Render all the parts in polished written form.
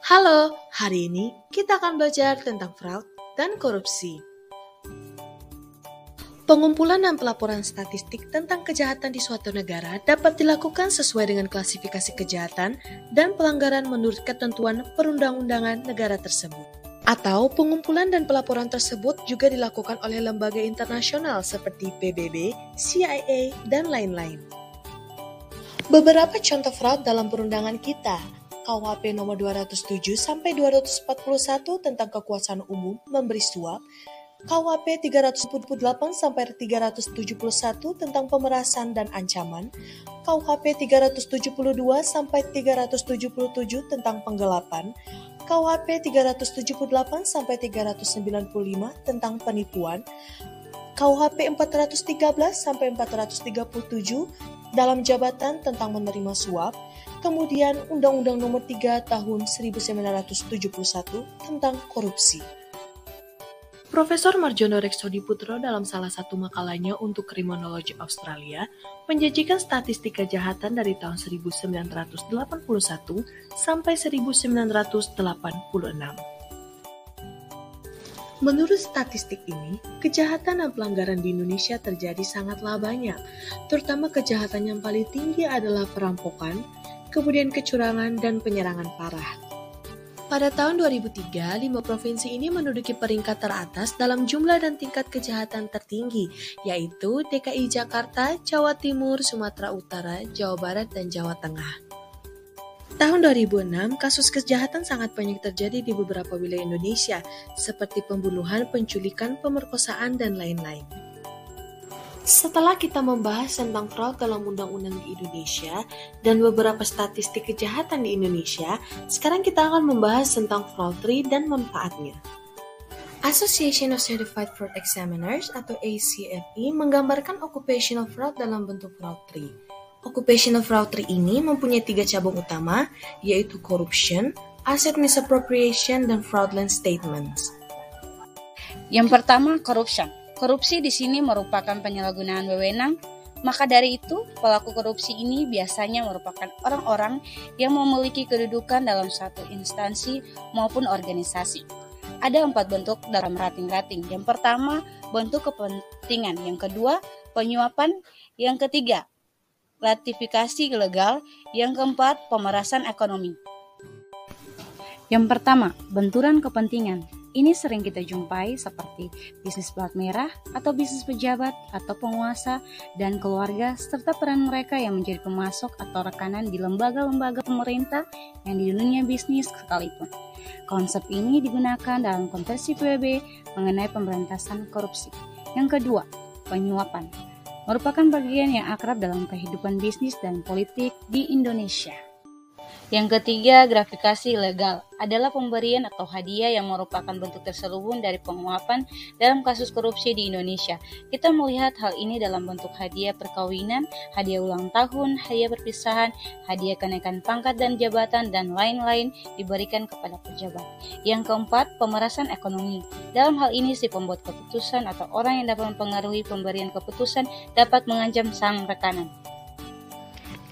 Halo, hari ini kita akan belajar tentang fraud dan korupsi. Pengumpulan dan pelaporan statistik tentang kejahatan di suatu negara dapat dilakukan sesuai dengan klasifikasi kejahatan dan pelanggaran menurut ketentuan perundang-undangan negara tersebut. Atau pengumpulan dan pelaporan tersebut juga dilakukan oleh lembaga internasional seperti PBB, CIA, dan lain-lain. Beberapa contoh fraud dalam perundangan kita. KUHP nomor 207 sampai 241 tentang kekuasaan umum memberi suap, KUHP 348 sampai 371 tentang pemerasan dan ancaman, KUHP 372 sampai 377 tentang penggelapan, KUHP 378 sampai 395 tentang penipuan, KUHP 413 sampai 437 dalam jabatan tentang menerima suap, kemudian Undang-Undang Nomor 3 Tahun 1971 tentang korupsi. Profesor Marjono Reksodiputro dalam salah satu makalahnya untuk Criminology Australia menjanjikan statistik kejahatan dari tahun 1981 sampai 1986. Menurut statistik ini, kejahatan dan pelanggaran di Indonesia terjadi sangatlah banyak, terutama kejahatan yang paling tinggi adalah perampokan, kemudian kecurangan dan penyerangan parah. Pada tahun 2003, 5 provinsi ini menduduki peringkat teratas dalam jumlah dan tingkat kejahatan tertinggi, yaitu DKI Jakarta, Jawa Timur, Sumatera Utara, Jawa Barat, dan Jawa Tengah. Tahun 2006, kasus kejahatan sangat banyak terjadi di beberapa wilayah Indonesia, seperti pembunuhan, penculikan, pemerkosaan, dan lain-lain. Setelah kita membahas tentang fraud dalam undang-undang di Indonesia dan beberapa statistik kejahatan di Indonesia, sekarang kita akan membahas tentang fraud tree dan manfaatnya. Association of Certified Fraud Examiners atau ACFE menggambarkan occupational fraud dalam bentuk fraud tree. Occupational fraud tree ini mempunyai 3 cabang utama, yaitu corruption, asset misappropriation, dan fraudulent statements. Yang pertama, corruption. Korupsi di sini merupakan penyalahgunaan wewenang, maka dari itu pelaku korupsi ini biasanya merupakan orang-orang yang memiliki kedudukan dalam suatu instansi maupun organisasi. Ada 4 bentuk dalam rating-rating. Yang pertama, bentuk kepentingan. Yang kedua, penyuapan. Yang ketiga, gratifikasi ilegal. Yang keempat, pemerasan ekonomi. Yang pertama, benturan kepentingan. Ini sering kita jumpai seperti bisnis plat merah atau bisnis pejabat atau penguasa dan keluarga serta peran mereka yang menjadi pemasok atau rekanan di lembaga-lembaga pemerintah yang di dunia bisnis sekalipun. Konsep ini digunakan dalam konversi PBB mengenai pemberantasan korupsi. Yang kedua, penyuapan. Merupakan bagian yang akrab dalam kehidupan bisnis dan politik di Indonesia. Yang ketiga, gratifikasi ilegal adalah pemberian atau hadiah yang merupakan bentuk terselubung dari penguapan dalam kasus korupsi di Indonesia. Kita melihat hal ini dalam bentuk hadiah perkawinan, hadiah ulang tahun, hadiah perpisahan, hadiah kenaikan pangkat dan jabatan, dan lain-lain diberikan kepada pejabat. Yang keempat, pemerasan ekonomi. Dalam hal ini, si pembuat keputusan atau orang yang dapat mempengaruhi pemberian keputusan dapat mengancam sang rekanan.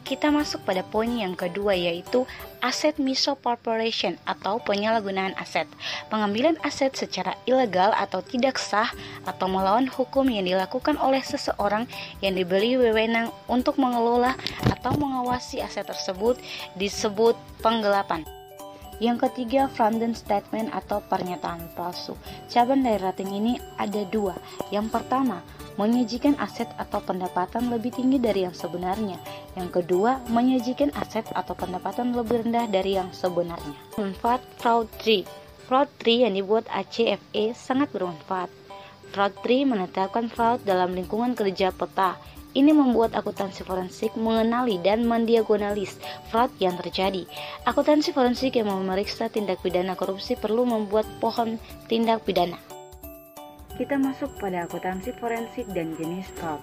Kita masuk pada poin yang kedua, yaitu asset misappropriation atau penyalahgunaan aset. Pengambilan aset secara ilegal atau tidak sah atau melawan hukum yang dilakukan oleh seseorang yang diberi wewenang untuk mengelola atau mengawasi aset tersebut disebut penggelapan. Yang ketiga, fraudulent statement atau pernyataan palsu. Cabang dari rating ini ada 2. Yang pertama, menyajikan aset atau pendapatan lebih tinggi dari yang sebenarnya. Yang kedua, menyajikan aset atau pendapatan lebih rendah dari yang sebenarnya. Manfaat fraud tree. Fraud tree yang dibuat ACFE sangat bermanfaat. Fraud tree menetapkan fraud dalam lingkungan kerja peta. Ini membuat akuntansi forensik mengenali dan mendiagonalis fraud yang terjadi. Akuntansi forensik yang memeriksa tindak pidana korupsi perlu membuat pohon tindak pidana. Kita masuk pada akuntansi forensik dan jenis fraud.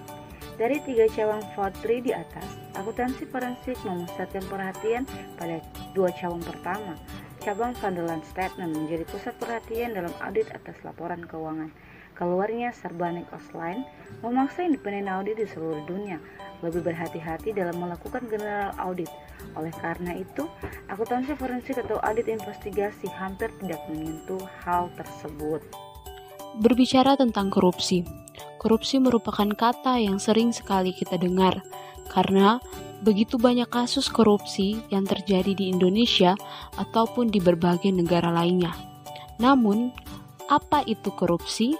Dari 3 cabang fraud tree di atas, akuntansi forensik memusatkan perhatian pada 2 cabang pertama. Cabang fraudulent statement menjadi pusat perhatian dalam audit atas laporan keuangan. Keluarnya Sarbanes Oxley memaksa independen audit di seluruh dunia lebih berhati-hati dalam melakukan general audit. Oleh karena itu, akuntansi forensik atau audit investigasi hampir tidak menyentuh hal tersebut. Berbicara tentang korupsi, korupsi merupakan kata yang sering sekali kita dengar karena begitu banyak kasus korupsi yang terjadi di Indonesia ataupun di berbagai negara lainnya. Namun, apa itu korupsi?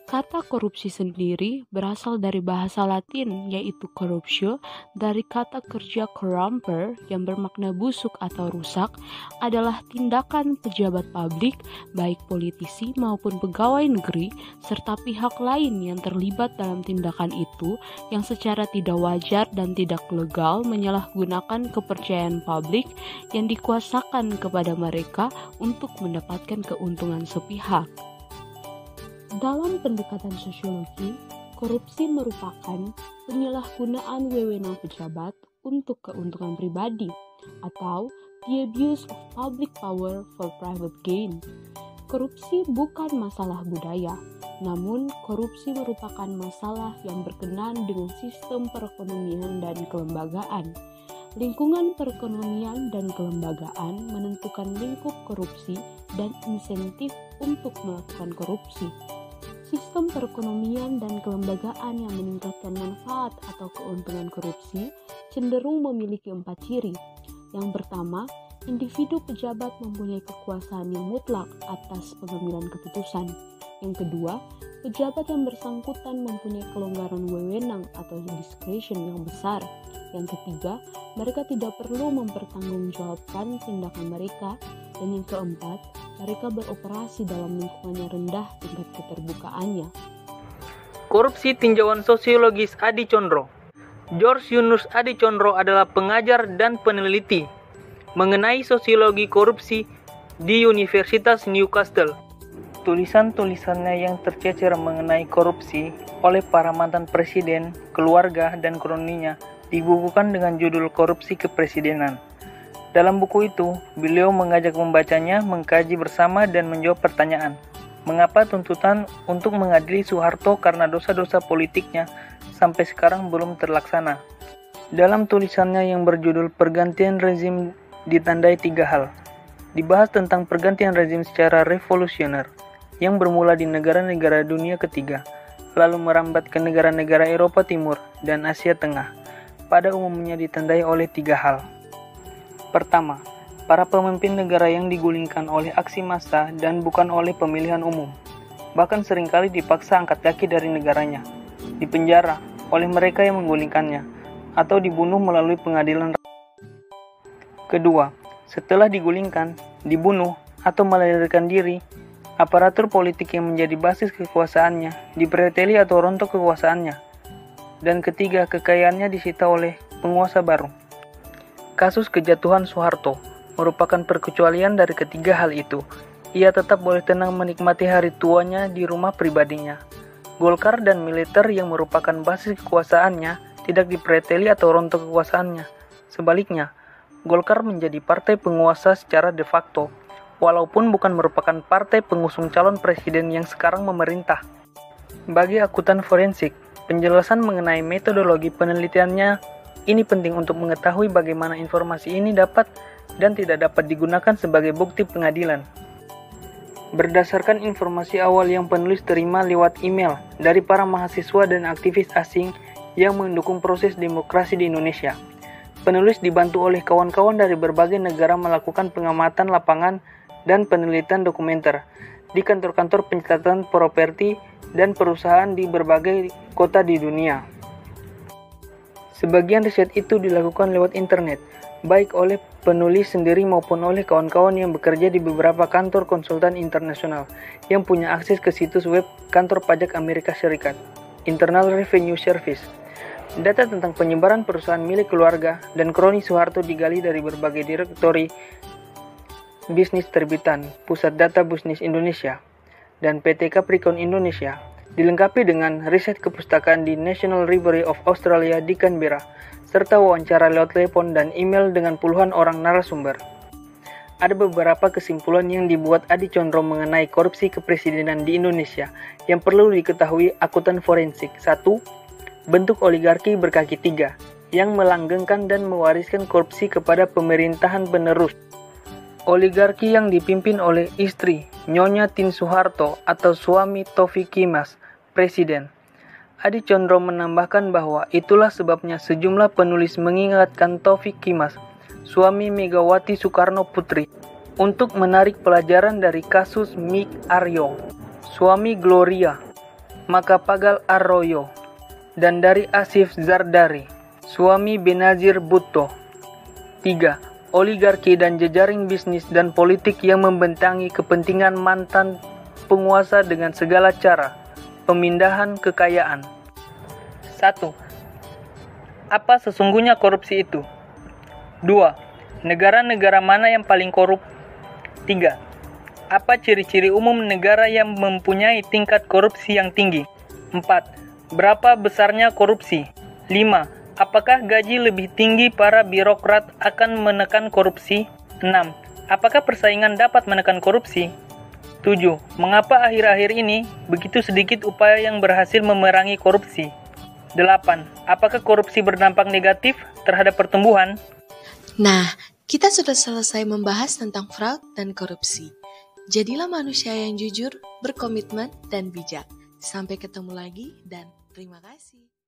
Kata korupsi sendiri berasal dari bahasa Latin yaitu corruptio, dari kata kerja corrumper yang bermakna busuk atau rusak, adalah tindakan pejabat publik, baik politisi maupun pegawai negeri, serta pihak lain yang terlibat dalam tindakan itu yang secara tidak wajar dan tidak legal menyalahgunakan kepercayaan publik yang dikuasakan kepada mereka untuk mendapatkan keuntungan sepihak. Dalam pendekatan sosiologi, korupsi merupakan penyalahgunaan wewenang pejabat untuk keuntungan pribadi atau the abuse of public power for private gain. Korupsi bukan masalah budaya, namun korupsi merupakan masalah yang berkenaan dengan sistem perekonomian dan kelembagaan. Lingkungan perekonomian dan kelembagaan menentukan lingkup korupsi dan insentif untuk melakukan korupsi. Sistem perekonomian dan kelembagaan yang meningkatkan manfaat atau keuntungan korupsi cenderung memiliki 4 ciri. Yang pertama, individu pejabat mempunyai kekuasaan yang mutlak atas pengambilan keputusan. Yang kedua, pejabat yang bersangkutan mempunyai kelonggaran wewenang atau discretion yang besar. Yang ketiga, mereka tidak perlu mempertanggungjawabkan tindakan mereka. Dan yang keempat, mereka beroperasi dalam lingkungan yang rendah tingkat keterbukaannya. Korupsi tinjauan sosiologis Adi Condro. George Yunus Adi Condro adalah pengajar dan peneliti mengenai sosiologi korupsi di Universitas Newcastle. Tulisan-tulisannya yang tercecer mengenai korupsi oleh para mantan presiden, keluarga, dan kroninya dibukukan dengan judul Korupsi Kepresidenan. Dalam buku itu, beliau mengajak pembacanya mengkaji bersama dan menjawab pertanyaan, mengapa tuntutan untuk mengadili Soeharto karena dosa-dosa politiknya sampai sekarang belum terlaksana. Dalam tulisannya yang berjudul Pergantian Rezim ditandai 3 hal, dibahas tentang pergantian rezim secara revolusioner yang bermula di negara-negara dunia ketiga, lalu merambat ke negara-negara Eropa Timur dan Asia Tengah. Pada umumnya ditandai oleh 3 hal. Pertama, para pemimpin negara yang digulingkan oleh aksi massa dan bukan oleh pemilihan umum, bahkan seringkali dipaksa angkat kaki dari negaranya, dipenjara oleh mereka yang menggulingkannya, atau dibunuh melalui pengadilan. Kedua, setelah digulingkan, dibunuh, atau melarikan diri, aparatur politik yang menjadi basis kekuasaannya dipreteli atau rontok kekuasaannya. Dan ketiga, kekayaannya disita oleh penguasa baru. Kasus kejatuhan Soeharto merupakan perkecualian dari ketiga hal itu. Ia tetap boleh tenang menikmati hari tuanya di rumah pribadinya. Golkar dan militer yang merupakan basis kekuasaannya tidak dipreteli atau rontok kekuasaannya. Sebaliknya, Golkar menjadi partai penguasa secara de facto, walaupun bukan merupakan partai pengusung calon presiden yang sekarang memerintah. Bagi akuntan forensik, penjelasan mengenai metodologi penelitiannya ini penting untuk mengetahui bagaimana informasi ini dapat dan tidak dapat digunakan sebagai bukti pengadilan. Berdasarkan informasi awal yang penulis terima lewat email dari para mahasiswa dan aktivis asing yang mendukung proses demokrasi di Indonesia, penulis dibantu oleh kawan-kawan dari berbagai negara melakukan pengamatan lapangan dan penelitian dokumenter di kantor-kantor pencatatan properti dan perusahaan di berbagai kota di dunia. Sebagian riset itu dilakukan lewat internet, baik oleh penulis sendiri maupun oleh kawan-kawan yang bekerja di beberapa kantor konsultan internasional yang punya akses ke situs web kantor pajak Amerika Serikat, Internal Revenue Service. Data tentang penyebaran perusahaan milik keluarga dan kroni Soeharto digali dari berbagai direktori bisnis terbitan, Pusat Data Bisnis Indonesia, dan PT Capricorn Indonesia, dilengkapi dengan riset kepustakaan di National Library of Australia di Canberra, serta wawancara lewat telepon dan email dengan puluhan orang narasumber. Ada beberapa kesimpulan yang dibuat Adi Condro mengenai korupsi kepresidenan di Indonesia yang perlu diketahui akuntan forensik. 1. Bentuk oligarki berkaki 3 yang melanggengkan dan mewariskan korupsi kepada pemerintahan penerus. Oligarki yang dipimpin oleh istri Nyonya Tin Soeharto atau suami Taufik Kimas, Presiden. Adi Condro menambahkan bahwa itulah sebabnya sejumlah penulis mengingatkan Taufik Kimas, suami Megawati Soekarno Putri, untuk menarik pelajaran dari kasus Mik Aryo, suami Gloria Macapagal Arroyo, dan dari Asif Zardari, suami Benazir Bhutto. 3. Oligarki dan jejaring bisnis dan politik yang membentangi kepentingan mantan penguasa dengan segala cara. Pemindahan kekayaan. 1. Apa sesungguhnya korupsi itu? 2. Negara-negara mana yang paling korup? 3. Apa ciri-ciri umum negara yang mempunyai tingkat korupsi yang tinggi? 4. Berapa besarnya korupsi? 5. Apakah gaji lebih tinggi para birokrat akan menekan korupsi? 6. Apakah persaingan dapat menekan korupsi? 7. Mengapa akhir-akhir ini begitu sedikit upaya yang berhasil memerangi korupsi? 8. Apakah korupsi berdampak negatif terhadap pertumbuhan? Nah, kita sudah selesai membahas tentang fraud dan korupsi. Jadilah manusia yang jujur, berkomitmen, dan bijak. Sampai ketemu lagi dan terima kasih.